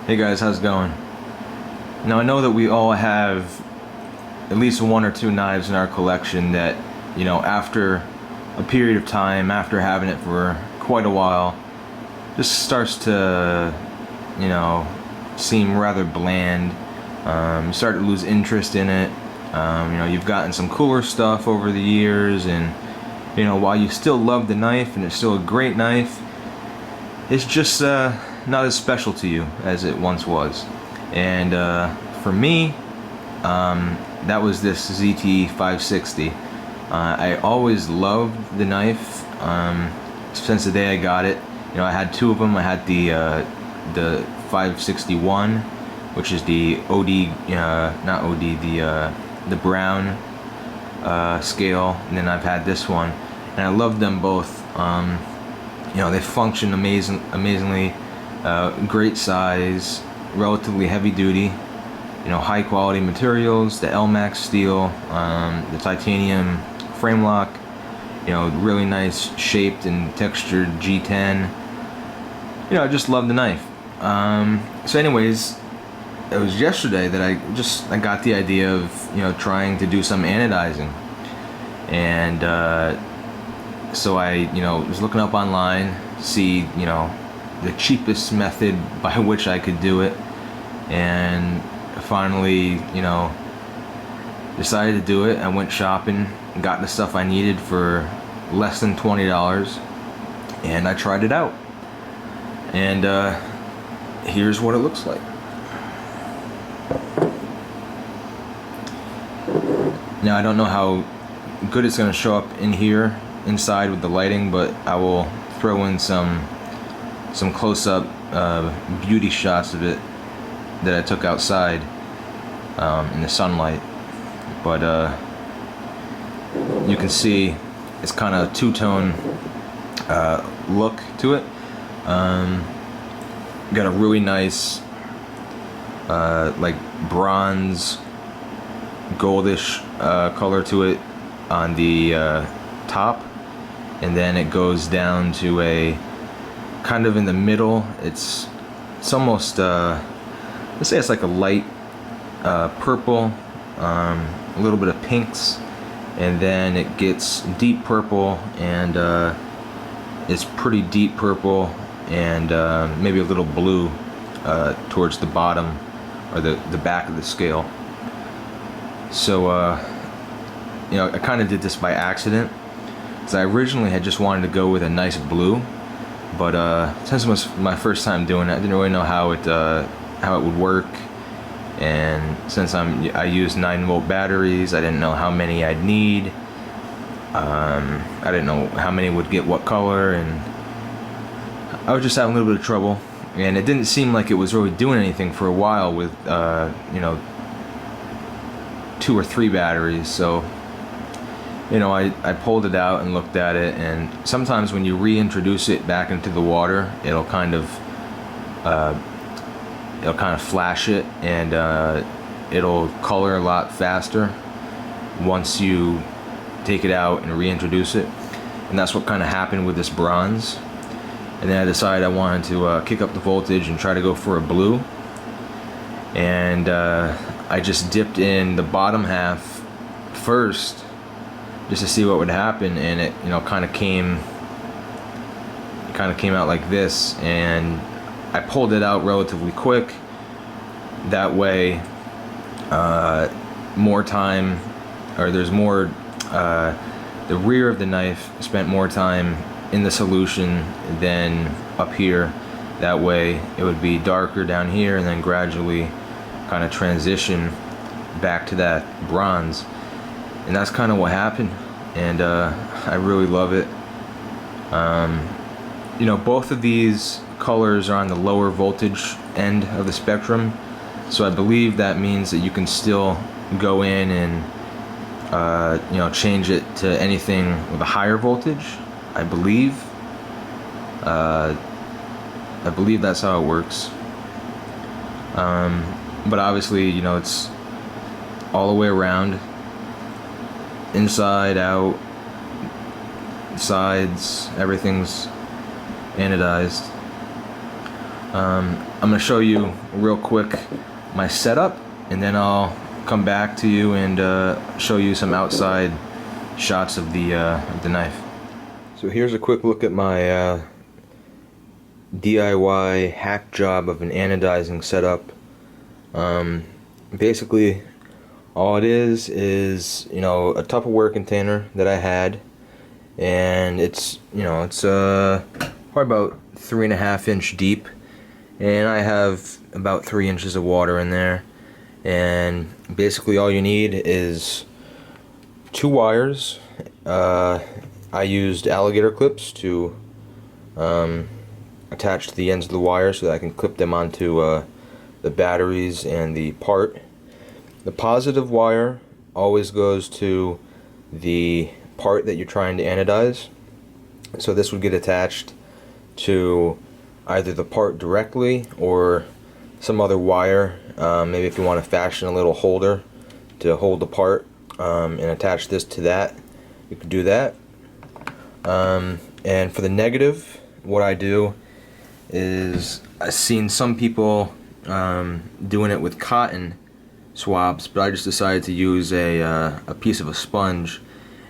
Hey guys, how's it going? Now I know that we all have at least one or two knives in our collection that, after a period of time, after having it for quite a while, just starts to, seem rather bland. You start to lose interest in it. You've gotten some cooler stuff over the years, and while you still love the knife and it's still a great knife, it's just not as special to you as it once was. And for me, that was this ZT 560. I always loved the knife since the day I got it. I had two of them. I had the 561, which is the OD, not OD, the brown scale, and then I've had this one, and I love them both. They function amazingly. Great size, relatively heavy duty, high quality materials, the LMAX steel, the titanium frame lock, really nice shaped and textured G10. I just love the knife. So anyways, it was yesterday that I got the idea of trying to do some anodizing, and so I was looking up online to see the cheapest method by which I could do it, and finally decided to do it. I went shopping, got the stuff I needed for less than $20, and I tried it out, and here's what it looks like. Now I don't know how good it's going to show up in here inside with the lighting, but I will throw in some close-up beauty shots of it that I took outside in the sunlight. But you can see it's kind of two-tone look to it. Got a really nice like bronze goldish color to it on the top, and then it goes down to a kind of in the middle. It's almost let's say it's like a light purple, a little bit of pinks, and then it gets deep purple, and it's pretty deep purple, and maybe a little blue towards the bottom or the back of the scale. So I kind of did this by accident, because I originally had just wanted to go with a nice blue, but since it was my first time doing it, I didn't really know how it would work, and since I use 9-volt batteries, I didn't know how many I'd need. I didn't know how many would get what color, and I was just having a little bit of trouble, and it didn't seem like it was really doing anything for a while with 2 or 3 batteries. So I pulled it out and looked at it, and sometimes when you reintroduce it back into the water, it'll kind of flash it, and it'll color a lot faster once you take it out and reintroduce it. And that's what kind of happened with this bronze. And then I decided I wanted to kick up the voltage and try to go for a blue, and I just dipped in the bottom half first just to see what would happen, and it kind of came out like this, and I pulled it out relatively quick. That way more time, or there's more the rear of the knife spent more time in the solution than up here. That way it would be darker down here, and then gradually kind of transition back to that bronze. And that's kind of what happened, and I really love it. Both of these colors are on the lower voltage end of the spectrum, so I believe that means that you can still go in and change it to anything with a higher voltage. I believe that's how it works. But obviously, it's all the way around, inside, out, sides, everything's anodized. I'm going to show you real quick my setup, and then I'll come back to you and show you some outside shots of the knife. So here's a quick look at my DIY hack job of an anodizing setup. Basically, all it is you know, a Tupperware container that I had, and it's probably about 3.5 inch deep, and I have about 3 inches of water in there. And basically all you need is 2 wires. I used alligator clips to attach to the ends of the wire so that I can clip them onto the batteries and the part. The positive wire always goes to the part that you're trying to anodize, so this would get attached to either the part directly or some other wire. Maybe if you want to fashion a little holder to hold the part and attach this to that, you could do that. And for the negative, what I do is I've seen some people doing it with cotton swabs, but I just decided to use a piece of a sponge,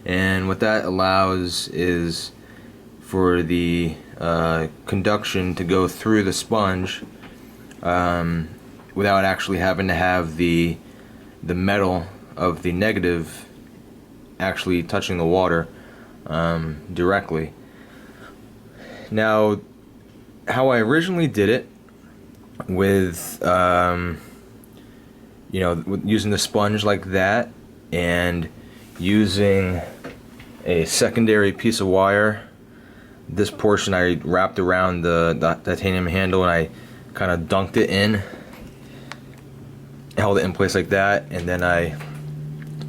and what that allows is for the conduction to go through the sponge without actually having to have the metal of the negative actually touching the water directly. Now, how I originally did it with with using the sponge like that and using a secondary piece of wire, this portion I wrapped around the titanium handle and I kind of dunked it in, held it in place like that, and then I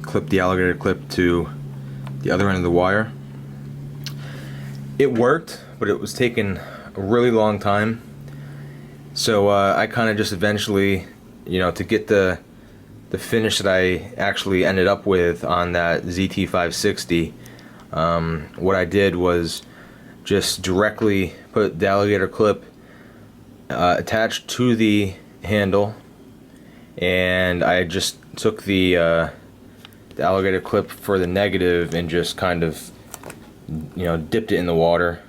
clipped the alligator clip to the other end of the wire. It worked, but it was taking a really long time, so I kind of just eventually, to get the finish that I actually ended up with on that ZT 560, what I did was just directly put the alligator clip attached to the handle, and I just took the alligator clip for the negative and just kind of dipped it in the water.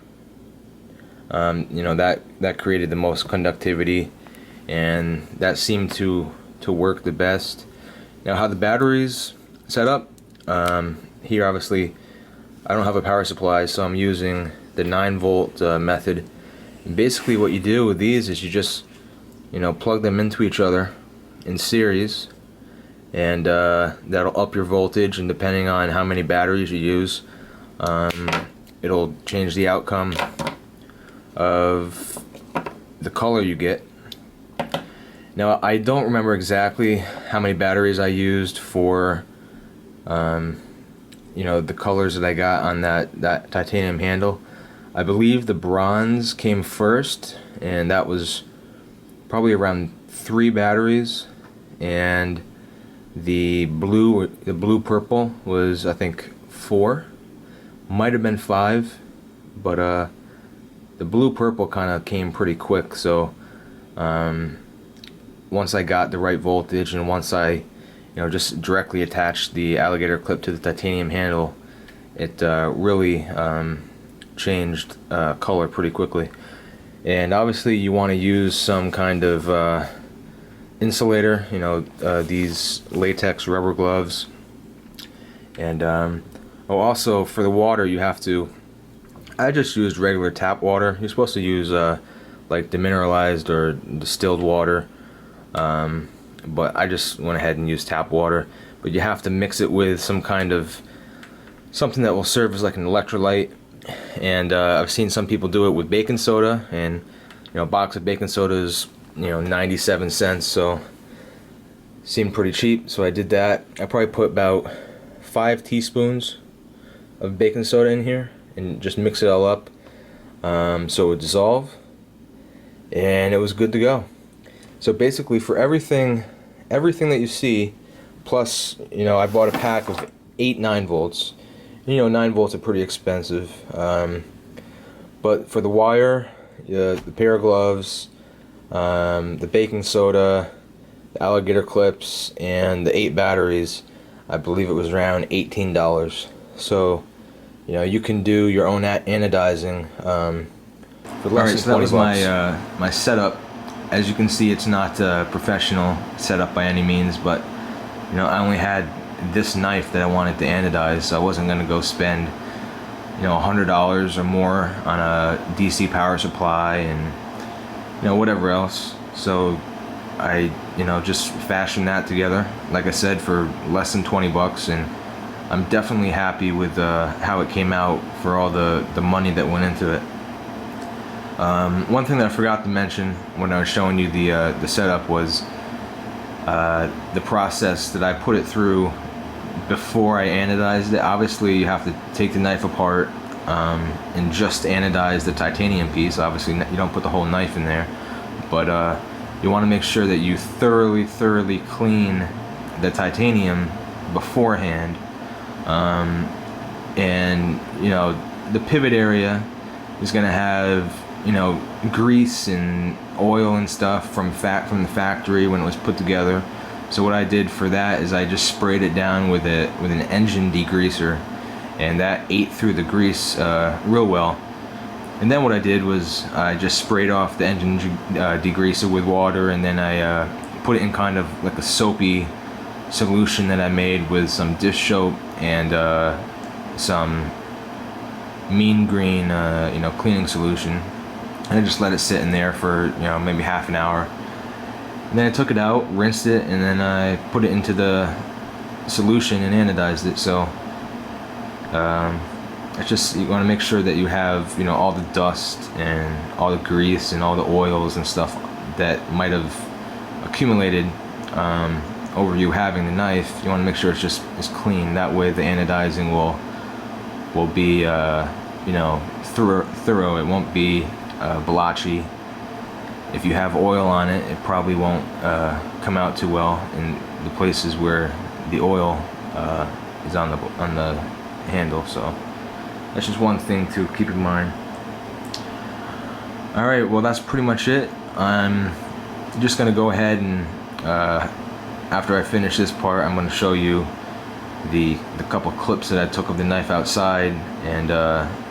That created the most conductivity, and that seemed to work the best. Now, how the batteries set up, here obviously I don't have a power supply, so I'm using the 9-volt method. And basically what you do with these is you just plug them into each other in series, and that'll up your voltage, and depending on how many batteries you use, it'll change the outcome of the color you get. Now, I don't remember exactly how many batteries I used for the colors that I got on that titanium handle. I believe the bronze came first, and that was probably around 3 batteries, and the blue purple was, I think, 4, might have been 5, but the blue purple kind of came pretty quick. So once I got the right voltage, and once I just directly attached the alligator clip to the titanium handle, it really changed color pretty quickly. And obviously you want to use some kind of insulator, these latex rubber gloves. And also for the water, you have to, I just used regular tap water. You're supposed to use like demineralized or distilled water, but I just went ahead and used tap water. But you have to mix it with some kind of something that will serve as like an electrolyte. And I've seen some people do it with baking soda, and a box of baking soda is 97 cents, so seemed pretty cheap, so I did that. I probably put about 5 teaspoons of baking soda in here and just mix it all up so it would dissolve, and it was good to go. So basically, for everything that you see, plus I bought a pack of 8 9-volts. 9-volts are pretty expensive, but for the wire, the pair of gloves, the baking soda, the alligator clips, and the 8 batteries. I believe it was around $18. So, you know, you can do your own anodizing for less than 20 bucks. So that was my setup. As you can see, it's not a professional setup by any means, but you know, I only had this knife that I wanted to anodize, so I wasn't going to go spend, you know, $100 or more on a DC power supply and, you know, whatever else. So I, you know, just fashioned that together, like I said, for less than 20 bucks, and I'm definitely happy with how it came out for all the money that went into it. One thing that I forgot to mention when I was showing you the setup was the process that I put it through before I anodized it. Obviously, you have to take the knife apart and just anodize the titanium piece. Obviously, you don't put the whole knife in there, but you want to make sure that you thoroughly clean the titanium beforehand. And you know, the pivot area is going to have, you know, grease and oil and stuff from the factory when it was put together. So what I did for that is I just sprayed it down with an engine degreaser, and that ate through the grease real well. And then what I did was I just sprayed off the engine degreaser with water, and then I put it in kind of like a soapy solution that I made with some dish soap and some mean green, you know, cleaning solution. And I just let it sit in there for, you know, maybe half an hour. And then I took it out, rinsed it, and then I put it into the solution and anodized it. So it's just, you want to make sure that you have, you know, all the dust and all the grease and all the oils and stuff that might have accumulated over you having the knife. You want to make sure it's clean. That way the anodizing will be you know, thorough. It won't be blotchy. If you have oil on it, it probably won't come out too well in the places where the oil is on the handle. So that's just one thing to keep in mind. Alright, well, that's pretty much it. I'm just gonna go ahead and after I finish this part, I'm gonna show you the couple clips that I took of the knife outside, and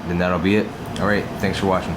then that'll be it. Alright, thanks for watching.